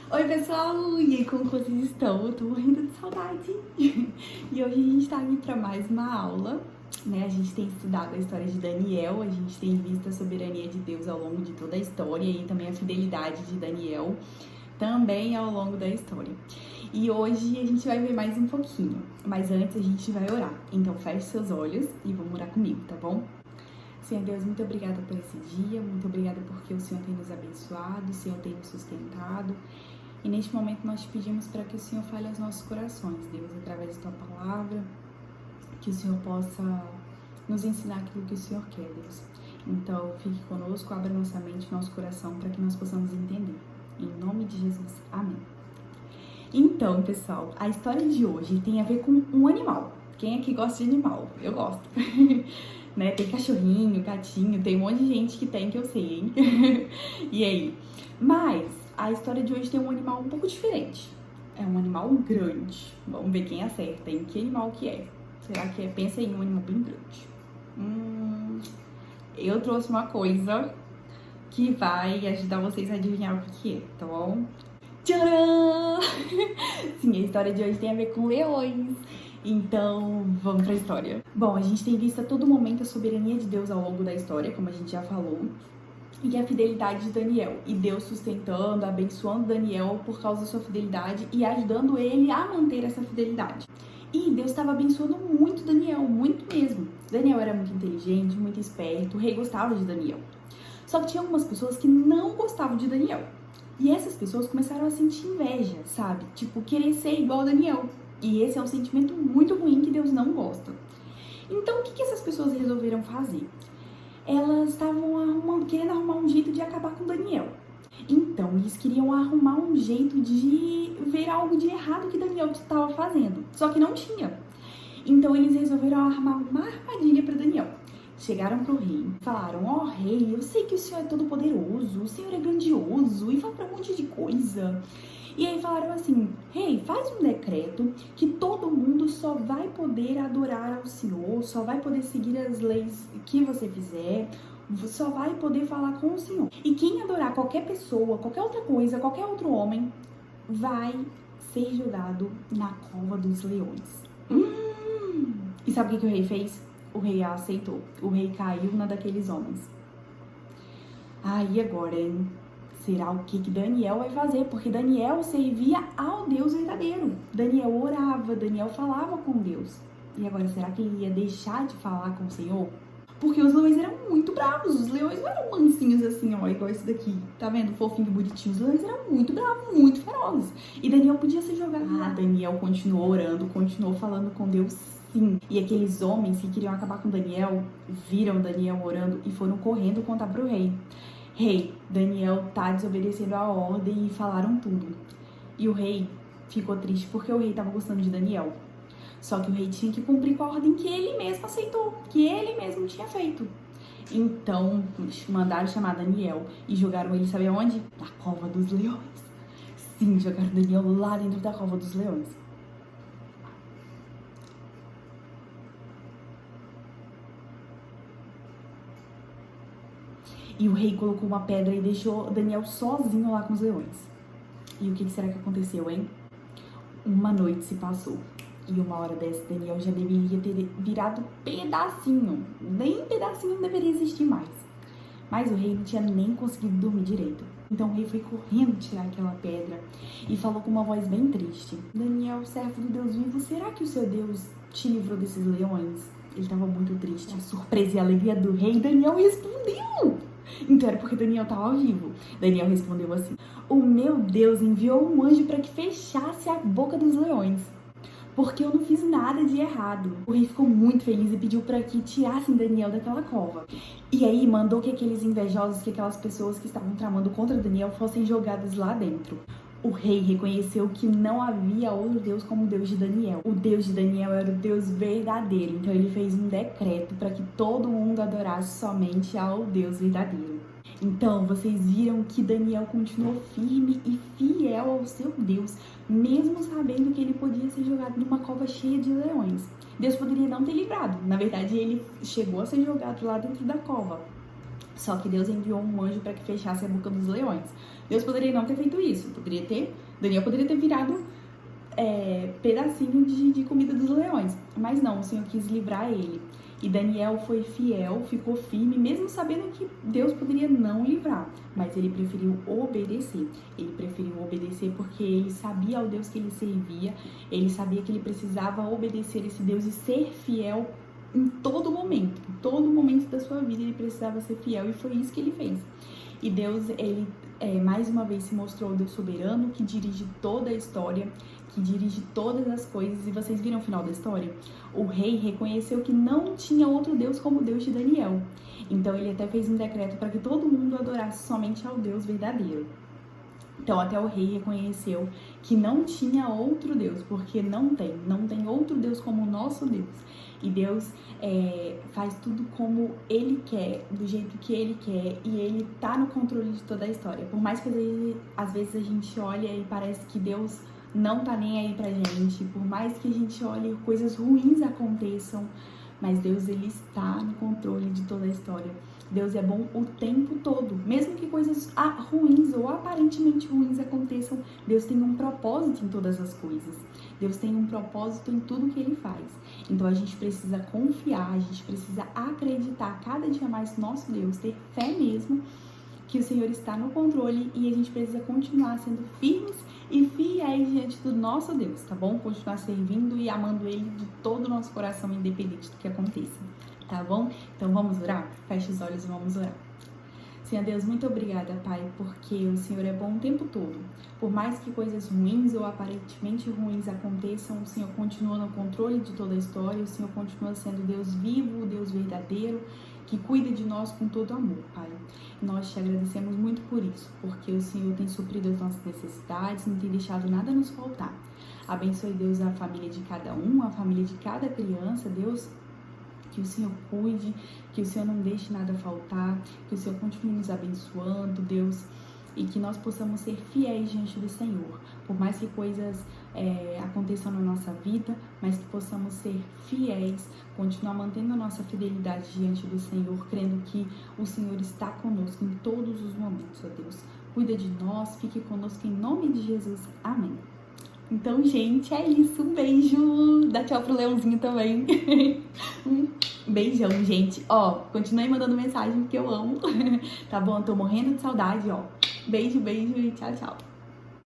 Oi pessoal, e aí como vocês estão? Eu tô morrendo de saudade. E hoje a gente tá aqui pra mais uma aula, né? A gente tem estudado a história de Daniel, a gente tem visto a soberania de Deus ao longo de toda a história e também a fidelidade de Daniel também ao longo da história. E hoje a gente vai ver mais um pouquinho, mas antes a gente vai orar. Então feche seus olhos e vamos orar comigo, tá bom? Senhor Deus, muito obrigada por esse dia, muito obrigada porque o Senhor tem nos abençoado, o Senhor tem nos sustentado. E neste momento nós te pedimos para que o Senhor fale aos nossos corações, Deus, através da tua palavra, que o Senhor possa nos ensinar aquilo que o Senhor quer, Deus. Então, fique conosco, abra nossa mente, nosso coração, para que nós possamos entender. Em nome de Jesus, amém. Então, pessoal, a história de hoje tem a ver com um animal. Quem aqui gosta de animal? Eu gosto. Né? Tem cachorrinho, gatinho, tem um monte de gente que tem, que eu sei, hein? E aí? Mas a história de hoje tem um animal um pouco diferente. É um animal grande. Vamos ver quem acerta, hein? Que animal que é? Será que é? Pensa em um animal bem grande. Eu trouxe uma coisa que vai ajudar vocês a adivinhar o que é, tá bom? Tcharam! Sim, a história de hoje tem a ver com leões. Então, vamos pra história. Bom, a gente tem visto a todo momento a soberania de Deus ao longo da história, como a gente já falou, e a fidelidade de Daniel. E Deus sustentando, abençoando Daniel por causa da sua fidelidade e ajudando ele a manter essa fidelidade. E Deus estava abençoando muito Daniel, muito mesmo. Daniel era muito inteligente, muito esperto, o rei gostava de Daniel. Só que tinha algumas pessoas que não gostavam de Daniel. E essas pessoas começaram a sentir inveja, sabe? Tipo, querer ser igual a Daniel. E esse é um sentimento muito ruim que Deus não gosta. Então, o que essas pessoas resolveram fazer? Elas estavam querendo arrumar um jeito de acabar com Daniel. Então, eles queriam arrumar um jeito de ver algo de errado que Daniel estava fazendo. Só que não tinha. Então, eles resolveram armar uma armadilha para Daniel. Chegaram pro rei, falaram: ó rei, eu sei que o senhor é todo poderoso, o senhor é grandioso, e falaram um monte de coisa. E aí falaram assim: rei, faz um decreto que todo mundo só vai poder adorar ao Senhor, só vai poder seguir as leis que você fizer, só vai poder falar com o Senhor. E quem adorar qualquer pessoa, qualquer outra coisa, qualquer outro homem, vai ser jogado na cova dos leões. E sabe o que o rei fez? O rei a aceitou. O rei caiu na daqueles homens. Aí agora, hein? Será o que Daniel vai fazer? Porque Daniel servia ao Deus verdadeiro. Daniel orava, Daniel falava com Deus. E agora, será que ele ia deixar de falar com o Senhor? Porque os leões eram muito bravos. Os leões não eram mansinhos assim, ó, igual esse daqui. Tá vendo? Fofinho, bonitinho. Os leões eram muito bravos, muito ferozes. E Daniel podia ser jogado lá. Daniel continuou orando, continuou falando com Deus, sim. E aqueles homens que queriam acabar com Daniel, viram Daniel orando e foram correndo contar pro rei. Rei, Daniel tá desobedecendo a ordem, e falaram tudo. E o rei ficou triste porque o rei tava gostando de Daniel. Só que o rei tinha que cumprir com a ordem que ele mesmo aceitou, que ele mesmo tinha feito. Então, mandaram chamar Daniel e jogaram ele, sabe aonde? Na cova dos leões. Sim, jogaram Daniel lá dentro da cova dos leões. E o rei colocou uma pedra e deixou Daniel sozinho lá com os leões. E o que será que aconteceu, hein? Uma noite se passou. E uma hora dessa, Daniel já deveria ter virado pedacinho. Nem pedacinho não deveria existir mais. Mas o rei não tinha nem conseguido dormir direito. Então o rei foi correndo tirar aquela pedra e falou com uma voz bem triste: Daniel, servo do Deus vivo, será que o seu Deus te livrou desses leões? Ele estava muito triste. A surpresa e a alegria do rei, Daniel respondeu. Então era porque Daniel estava vivo. Daniel respondeu assim: o meu Deus enviou um anjo para que fechasse a boca dos leões, porque eu não fiz nada de errado. O rei ficou muito feliz e pediu para que tirassem Daniel daquela cova. E aí mandou que aqueles invejosos, que aquelas pessoas que estavam tramando contra Daniel fossem jogadas lá dentro. O rei reconheceu que não havia outro Deus como o Deus de Daniel. O Deus de Daniel era o Deus verdadeiro. Então ele fez um decreto para que todo mundo adorasse somente ao Deus verdadeiro. Então, vocês viram que Daniel continuou firme e fiel ao seu Deus, mesmo sabendo que ele podia ser jogado numa cova cheia de leões. Deus poderia não ter livrado. Na verdade, ele chegou a ser jogado lá dentro da cova. Só que Deus enviou um anjo para que fechasse a boca dos leões. Deus poderia não ter feito isso. Daniel poderia ter virado pedacinho de comida dos leões. Mas não, o Senhor quis livrar ele. E Daniel foi fiel, ficou firme, mesmo sabendo que Deus poderia não livrar. Mas ele preferiu obedecer. Ele preferiu obedecer porque ele sabia ao Deus que ele servia. Ele sabia que ele precisava obedecer esse Deus e ser fiel em todo momento da sua vida ele precisava ser fiel, e foi isso que ele fez. E Deus, ele mais uma vez se mostrou o Deus soberano, que dirige toda a história, que dirige todas as coisas. E vocês viram o final da história? O rei reconheceu que não tinha outro Deus como o Deus de Daniel. Então ele até fez um decreto para que todo mundo adorasse somente ao Deus verdadeiro. Então até o rei reconheceu que não tinha outro Deus, porque não tem outro Deus como o nosso Deus. E Deus faz tudo como Ele quer, do jeito que Ele quer, e Ele tá no controle de toda a história. Por mais que às vezes a gente olha e parece que Deus não tá nem aí pra gente, por mais que a gente olhe e coisas ruins aconteçam, mas Deus, Ele está no controle de toda a história. Deus é bom o tempo todo, mesmo que coisas ruins ou aparentemente ruins aconteçam, Deus tem um propósito em todas as coisas. Deus tem um propósito em tudo que Ele faz. Então a gente precisa confiar, a gente precisa acreditar cada dia mais no nosso Deus, ter fé mesmo que o Senhor está no controle, e a gente precisa continuar sendo firmes e fiéis diante do nosso Deus, tá bom? Continuar servindo e amando Ele de todo o nosso coração, independente do que aconteça, tá bom? Então vamos orar? Feche os olhos e vamos orar. Senhor Deus, muito obrigada, Pai, porque o Senhor é bom o tempo todo. Por mais que coisas ruins ou aparentemente ruins aconteçam, o Senhor continua no controle de toda a história, o Senhor continua sendo Deus vivo, o Deus verdadeiro, que cuida de nós com todo amor, Pai. Nós te agradecemos muito por isso, porque o Senhor tem suprido as nossas necessidades, não tem deixado nada nos faltar. Abençoe, Deus, a família de cada um, a família de cada criança, Deus, que o Senhor cuide, que o Senhor não deixe nada faltar, que o Senhor continue nos abençoando, Deus, e que nós possamos ser fiéis diante do Senhor. Por mais que coisas aconteçam na nossa vida, mas que possamos ser fiéis, continuar mantendo a nossa fidelidade diante do Senhor, crendo que o Senhor está conosco em todos os momentos, ó Deus. Cuida de nós, fique conosco em nome de Jesus. Amém. Então, gente, é isso. Um beijo. Dá tchau pro Leãozinho também. Um beijão, gente. Ó, continue mandando mensagem, porque eu amo. Tá bom? Eu tô morrendo de saudade, ó. Beijo, beijo e tchau, tchau.